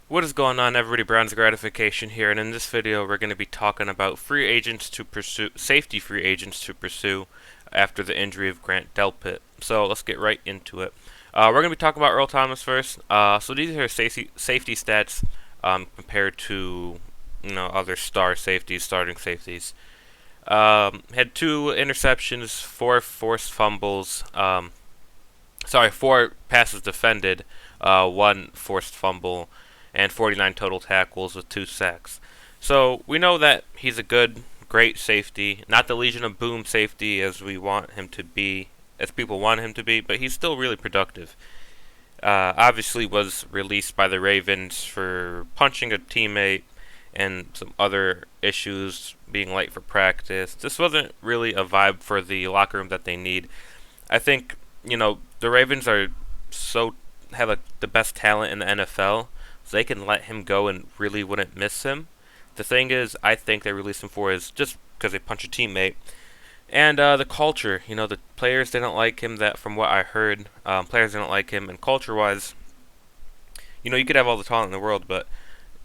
What is going on, everybody? Browns Gratification here, and in this video we're going to be talking about safety free agents to pursue after the injury of Grant Delpit. So let's get right into it. We're going to be talking about Earl Thomas first. So these are safety stats compared to other starting safeties. Had 2 interceptions, 4 forced fumbles. Sorry, 4 passes defended, 1 forced fumble, and 49 total tackles with 2 sacks. So we know that he's a great safety, not the Legion of Boom safety as we want him to be, as people want him to be, but he's still really productive. Obviously was released by the Ravens for punching a teammate and some other issues, being late for practice. This wasn't really a vibe for the locker room that they need. I think, the Ravens have the best talent in the NFL, so they can let him go and really wouldn't miss him. The thing is, I think they released him for is just because they punch a teammate. And the culture, the players didn't like him. That from what I heard, players didn't like him. And culture-wise, you could have all the talent in the world, but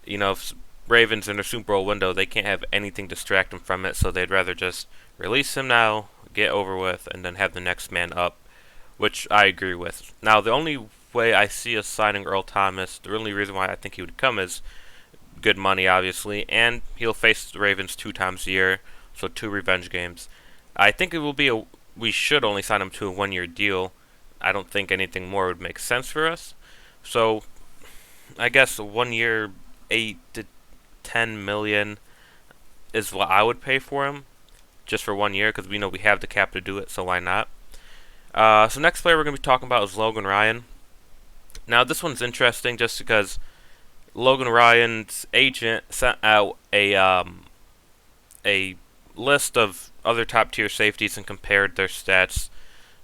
if Ravens in their Super Bowl window, they can't have anything distract him from it. So they'd rather just release him now, get over with, and then have the next man up, which I agree with. Now, the only way I see us signing Earl Thomas, the only reason why I think he would come is good money, obviously, and he'll face the Ravens 2 times a year, so 2 revenge games. I think it will be we should only sign him to a 1-year deal. I don't think anything more would make sense for us. So, I guess a 1 year, 8 to 10 million is what I would pay for him, just for 1 year, because we know we have the cap to do it, so why not? So next player we're going to be talking about is Logan Ryan. Now this one's interesting just because Logan Ryan's agent sent out a list of other top tier safeties and compared their stats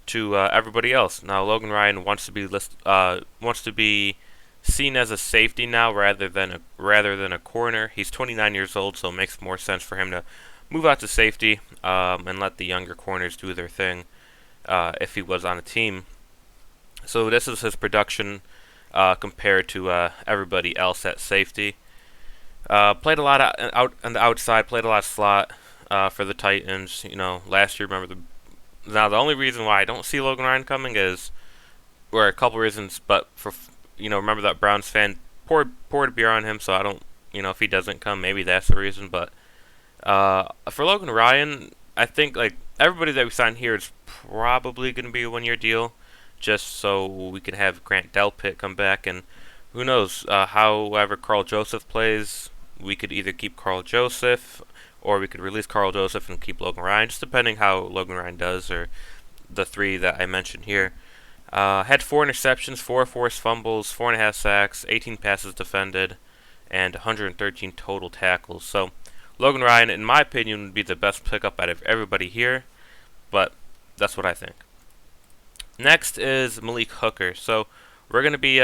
to everybody else. Now Logan Ryan wants to be seen as a safety now rather than a corner. He's 29 years old, so it makes more sense for him to move out to safety and let the younger corners do their thing if he was on a team. So this is his production compared to everybody else at safety. Played a lot out on the outside. Played a lot of slot for the Titans. Last year. Now the only reason why I don't see Logan Ryan coming is, or a couple reasons, but for remember that Browns fan poured a beer on him. So I don't if he doesn't come, maybe that's the reason. But for Logan Ryan, I think like everybody that we signed here is probably going to be a 1-year deal, just so we can have Grant Delpit come back, and who knows, however Carl Joseph plays, we could either keep Carl Joseph, or we could release Carl Joseph and keep Logan Ryan, just depending how Logan Ryan does, or the 3 that I mentioned here. Had 4 interceptions, 4 forced fumbles, 4.5 sacks, 18 passes defended, and 113 total tackles. So Logan Ryan, in my opinion, would be the best pickup out of everybody here, but that's what I think. Next is Malik Hooker. So we're going to be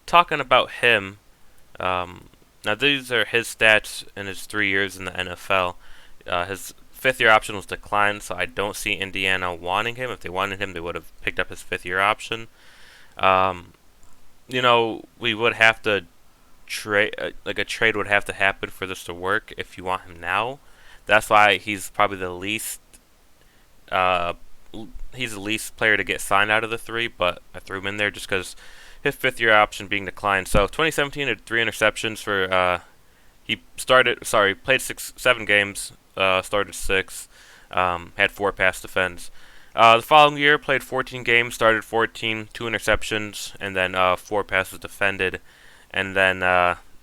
talking about him. Now these are his stats in his 3 years in the NFL. His 5th-year option was declined, so I don't see Indiana wanting him. If they wanted him, they would have picked up his 5th-year option. We would have to trade, a trade would have to happen for this to work if you want him now. That's why he's probably the least he's the least player to get signed out of the 3, but I threw him in there just because his 5th-year option being declined. So 2017 had 3 interceptions for played 7 games, started 6, had 4 pass defense. The following year played 14 games, started 14, 2 interceptions, and then 4 passes defended. And then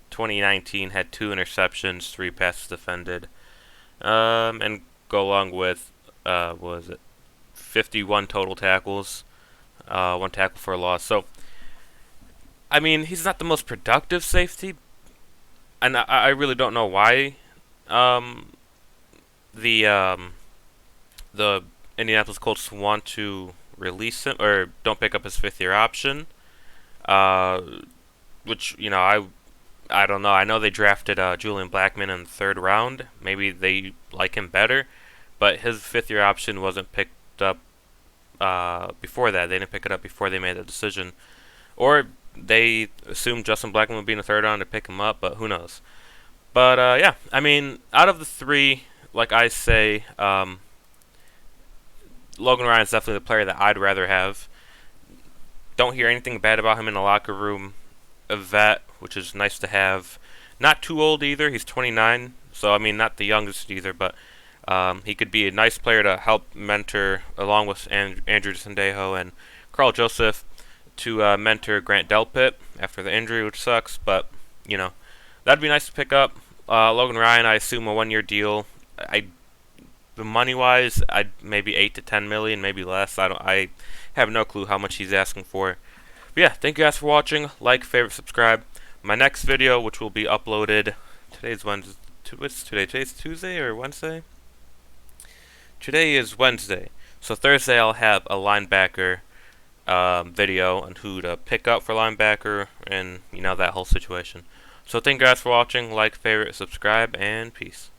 2019 had 2 interceptions, 3 passes defended, and go along with what was it, 51 total tackles, 1 tackle for a loss. So, I mean, he's not the most productive safety, and I really don't know why the Indianapolis Colts want to release him or don't pick up his 5th-year option. Which I don't know. I know they drafted Julian Blackmon in the 3rd round. Maybe they like him better, but his 5th-year option wasn't picked up before that. They didn't pick it up before they made the decision, or they assumed Justin Blackmon would be in the third round to pick him up, but who knows? But yeah, I mean, out of the three, like I say, Logan Ryan is definitely the player that I'd rather have. Don't hear anything bad about him in the locker room. A vet, which is nice to have. Not too old either. He's 29, so I mean, not the youngest either, but he could be a nice player to help mentor, along with Andrew Sendejo and Carl Joseph, to mentor Grant Delpit after the injury, which sucks, but you know, that'd be nice to pick up. Logan Ryan, I assume a 1-year deal. The money-wise, I'd maybe 8 to 10 million, maybe less. I have no clue how much he's asking for. But yeah, thank you guys for watching. Like, favorite, subscribe. My next video, which will be uploaded, today's Wednesday. What's today? Today's Tuesday or Wednesday? Today is Wednesday. So Thursday I'll have a linebacker video on who to pick up for linebacker and, you know, that whole situation. So thank you guys for watching. Like, favorite, subscribe, and peace.